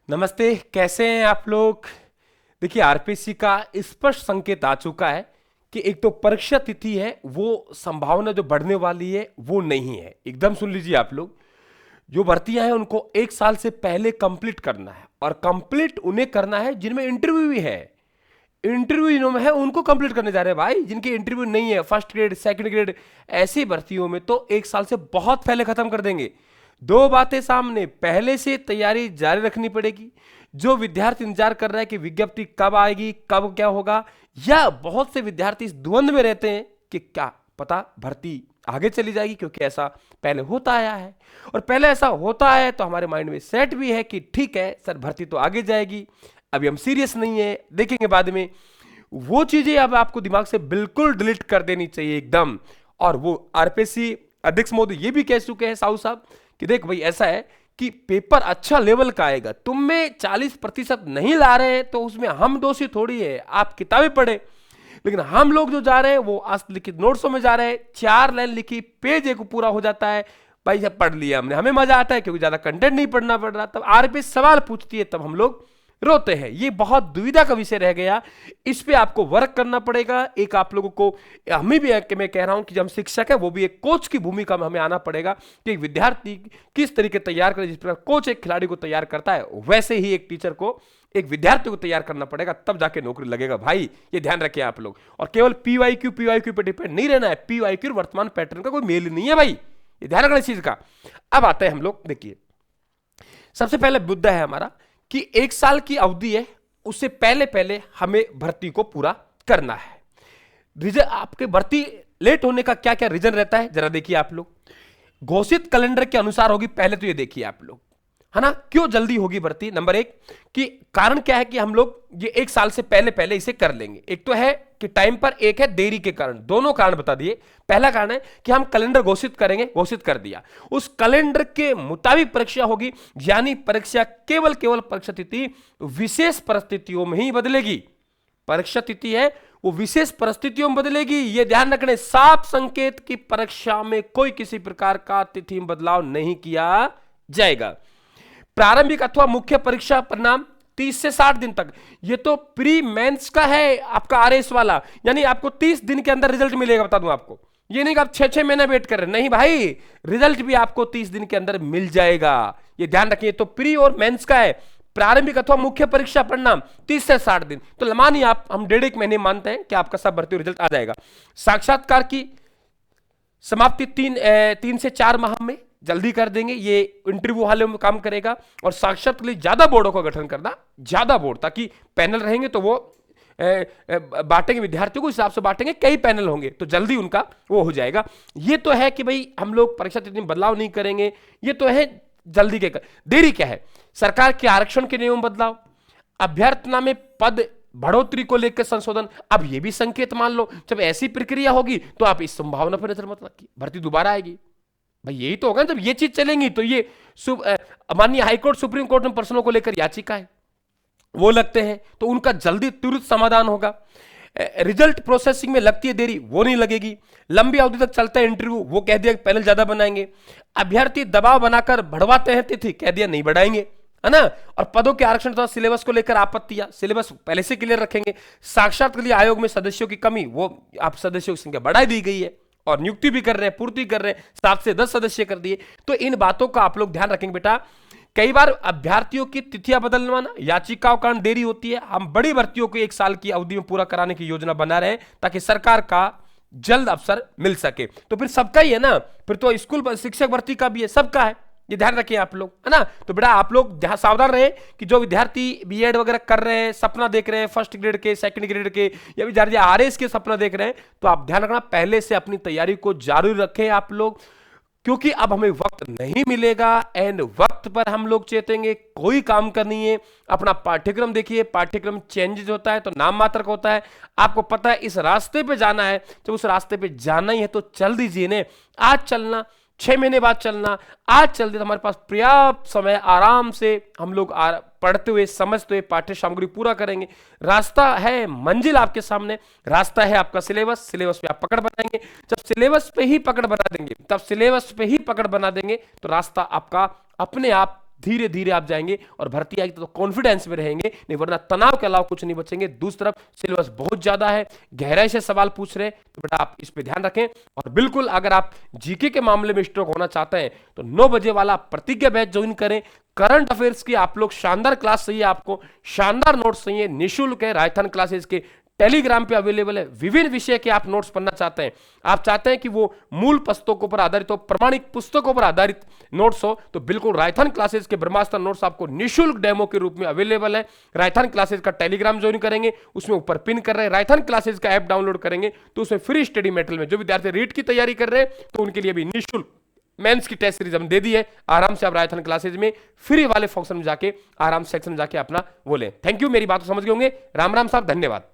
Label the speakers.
Speaker 1: नमस्ते, कैसे हैं आप लोग। देखिए, आरपीसी का स्पष्ट संकेत आ चुका है कि एक तो परीक्षा तिथि है, वो संभावना जो बढ़ने वाली है वो नहीं है। एकदम सुन लीजिए आप लोग, जो भर्तियां हैं उनको एक साल से पहले कंप्लीट करना है, और कंप्लीट उन्हें करना है जिनमें इंटरव्यू भी है। इंटरव्यू जिनमें है उनको कंप्लीट करने जा रहे हैं भाई, जिनके इंटरव्यू नहीं है, फर्स्ट ग्रेड सेकंड ग्रेड, ऐसी भर्तियों में तो एक साल से बहुत पहले खत्म कर देंगे। दो बातें सामने, पहले से तैयारी जारी रखनी पड़ेगी। जो विद्यार्थी इंतजार कर रहा है कि विज्ञप्ति कब आएगी, कब क्या होगा, या बहुत से विद्यार्थी इस द्वंद्व में रहते हैं कि क्या पता भर्ती आगे चली जाएगी, क्योंकि ऐसा पहले होता आया है। और पहले ऐसा होता है तो हमारे माइंड में सेट भी है कि ठीक है सर, भर्ती तो आगे जाएगी, अभी हम सीरियस नहीं है, देखेंगे बाद में। वो चीजें अब आपको दिमाग से बिल्कुल डिलीट कर देनी चाहिए एकदम। और वो आरपीसी अध्यक्ष महोदय ये भी कह चुके हैं साहू साहब कि देख भाई, ऐसा है कि पेपर अच्छा लेवल का आएगा, तुम में 40% नहीं ला रहे हैं तो उसमें हम दोषी थोड़ी है, आप किताबें पढ़े। लेकिन हम लोग जो जा रहे हैं वो लिखित नोट्सों में जा रहे हैं, 4 लाइन लिखी, पेज एक पूरा हो जाता है भाई, जब पढ़ लिया हमने, हमें मजा आता है क्योंकि ज्यादा कंटेंट नहीं पढ़ना पड़ रहा। तब आरपीएस सवाल पूछती है, तब हम लोग रोते हैं। ये बहुत दुविधा का विषय रह गया, इस पे आपको वर्क करना पड़ेगा। एक आप लोगों को, हमें भी कि मैं कह रहा हूं कि जब हम शिक्षक है वो भी एक कोच की भूमिका में हमें आना पड़ेगा कि एक विद्यार्थी किस तरीके तैयार करे। जिस प्रकार कोच एक खिलाड़ी को तैयार करता है, वैसे ही एक टीचर को एक विद्यार्थी को तैयार करना पड़ेगा, तब जाके नौकरी लगेगा भाई। ये ध्यान रखिए आप लोग। और केवल पीवाईक्यू पे डिपेंड नहीं रहना है, पीवाईक्यू वर्तमान पैटर्न का कोई मेल नहीं है भाई, ये ध्यान रखना इस चीज का। अब आते हैं हम लोग, देखिए सबसे पहले मुद्दा है हमारा कि 1 साल की अवधि है, उससे पहले पहले हमें भर्ती को पूरा करना है। रीजन आपके भर्ती लेट होने का क्या क्या रीजन रहता है, जरा देखिए आप लोग। घोषित कैलेंडर के अनुसार होगी, पहले तो ये देखिए आप लोग, है ना। क्यों जल्दी होगी भर्ती, नंबर 1 कि कारण क्या है कि हम लोग ये 1 साल से पहले पहले इसे कर लेंगे। एक तो है कि टाइम पर, एक है देरी के कारण। दोनों कारण बता दिए। पहला कारण है कि हम कैलेंडर घोषित करेंगे, घोषित कर दिया, उस कैलेंडर के मुताबिक परीक्षा होगी, यानी परीक्षा केवल परीक्षा तिथि विशेष परिस्थितियों में ही बदलेगी। परीक्षा तिथि है वो विशेष परिस्थितियों में बदलेगी, ये ध्यान रखने। साफ संकेत की परीक्षा में कोई किसी प्रकार का तिथि में बदलाव नहीं किया जाएगा। प्रारंभिक अथवा मुख्य परीक्षा परिणाम 30 से 60 दिन तक, ये तो प्री मेंस का है आपका आरएस वाला, यानी आपको 30 दिन के अंदर रिजल्ट मिलेगा। बता दूं आपको, ये नहीं कि आप 6-6 महीना वेट कर रहे हैं, नहीं भाई, रिजल्ट भी आपको 30 दिन के अंदर मिल जाएगा, ये ध्यान रखिए। तो प्री और मेंस का है, प्रारंभिक अथवा मुख्य परीक्षा परिणाम 30 से 60 दिन, तो मानिए आप, हम 1.5 महीने मानते हैं कि आपका सब भर्ती रिजल्ट आ जाएगा। साक्षात्कार की समाप्ति 3 से 4 माह में जल्दी कर देंगे, ये इंटरव्यू वाले में काम करेगा। और साक्षात के लिए ज्यादा बोर्डों का गठन करना, ज्यादा बोर्ड, ताकि पैनल रहेंगे तो वो बांटेंगे, विद्यार्थियों को हिसाब से बांटेंगे, कई पैनल होंगे तो जल्दी उनका वो हो जाएगा। ये तो है कि भाई हम लोग परीक्षा तिथि में बदलाव नहीं करेंगे, ये तो है जल्दी के। देरी क्या है, सरकार के आरक्षण के नियम बदलाव, अभ्यर्थना में पद बढ़ोतरी को लेकर संशोधन। अब ये भी संकेत मान लो, जब ऐसी प्रक्रिया होगी तो आप इस संभावना पर नजर मत रखिए, भर्ती दोबारा आएगी भाई। यही तो होगा, जब ये चीज चलेंगी तो ये माननीय हाईकोर्ट सुप्रीम कोर्ट में प्रश्नों को लेकर याचिका है, वो लगते हैं तो उनका जल्दी तुरंत समाधान होगा। रिजल्ट प्रोसेसिंग में लगती है देरी, वो नहीं लगेगी। लंबी अवधि तक चलता है इंटरव्यू, वो कह दिया पैनल ज्यादा बनाएंगे। अभ्यर्थी दबाव बनाकर बढ़वाते हैं तिथि, कह दिया नहीं बढ़ाएंगे, है ना। और पदों के आरक्षण तथा सिलेबस को लेकर आपत्तियां, सिलेबस पहले से क्लियर रखेंगे। साक्षात के लिए आयोग में सदस्यों की कमी, वो आप सदस्यों की संख्या बढ़ा दी गई है, और नियुक्ति भी कर रहे हैं, पूर्ति कर रहे हैं, 7 से 10 सदस्य कर दिए। तो इन बातों का आप लोग ध्यान रखेंगे बेटा। कई बार अभ्यर्थियों की तिथियां बदलवाना, याचिकाओं कारण देरी होती है। हम बड़ी भर्तियों को 1 साल की अवधि में पूरा कराने की योजना बना रहे हैं, ताकि सरकार का जल्द अवसर मिल सके। तो फिर सबका ही है ना, फिर तो स्कूल शिक्षक भर्ती का भी है, सबका है, ये ध्यान रखिए आप लोग, है ना। तो बेटा आप लोग सावधान रहे कि जो विद्यार्थी बीएड वगैरह कर रहे हैं, सपना देख रहे हैं फर्स्ट ग्रेड के, सेकंड ग्रेड के, या विद्यार्थी आरएस के सपना देख रहे हैं, तो आप ध्यान रखना, पहले से अपनी तैयारी को जारी रखें आप लोग, क्योंकि अब हमें वक्त नहीं मिलेगा। एंड वक्त पर हम लोग चेतेंगे, कोई काम करनी है। अपना पाठ्यक्रम देखिए, पाठ्यक्रम चेंजेस होता है तो नाम मात्र का होता है। आपको पता है इस रास्ते पे जाना है, तो उस रास्ते पे जाना ही है तो चल दीजिए ने। आज चलना, 6 महीने बाद चलना, आज चल दे तो हमारे पास पर्याप्त समय, आराम से हम लोग पढ़ते हुए समझते हुए पाठ्य सामग्री पूरा करेंगे। रास्ता है, मंजिल आपके सामने, रास्ता है आपका सिलेबस, सिलेबस पे आप पकड़ बनाएंगे। जब सिलेबस पे ही पकड़ बना देंगे, तब सिलेबस पे ही पकड़ बना देंगे तो रास्ता आपका अपने आप धीरे धीरे आप जाएंगे और भर्ती आएगी तो कॉन्फिडेंस में रहेंगे, नहीं वरना तनाव के अलावा कुछ नहीं बचेंगे। दूसरी तरफ सिलेबस बहुत ज्यादा है, गहराई से सवाल पूछ रहे हैं, तो बेटा आप इस पे ध्यान रखें। और बिल्कुल अगर आप जीके के मामले में स्ट्रोक होना चाहते हैं तो 9 बजे वाला प्रतिज्ञा बैच ज्वाइन करें। करंट अफेयर्स की आप लोग शानदार क्लास चाहिए, आपको शानदार नोट्स चाहिए, निःशुल्क है, राजस्थान क्लासेस के टेलीग्राम पे अवेलेबल है। विभिन्न विषय के आप नोट्स पढ़ना चाहते हैं, आप चाहते हैं कि वो मूल पुस्तकों पर आधारित हो, प्रमाणिक पुस्तकों पर आधारित नोट्स हो, तो बिल्कुल राजस्थान क्लासेस के ब्रह्मास्त्र नोट्स आपको निःशुल्क डेमो के रूप में अवेलेबल है। राजस्थान क्लासेस का टेलीग्राम ज्वाइन करेंगे, उसमें ऊपर पिन कर रहे हैं, राजस्थान क्लासेस का ऐप डाउनलोड करेंगे तो उसमें फ्री स्टडी मटेरियल में जो विद्यार्थी रीट की तैयारी कर रहे हैं तो उनके लिए भी निःशुल्क मेंस की टेस्ट सीरीज हम दे दी है। आराम से आप राजस्थान क्लासेज में फ्री वाले फंक्शन में जाके आराम सेक्शन में जाके अपना वो लें। थैंक यू, मेरी बात समझ गए होंगे। राम राम साहब, धन्यवाद।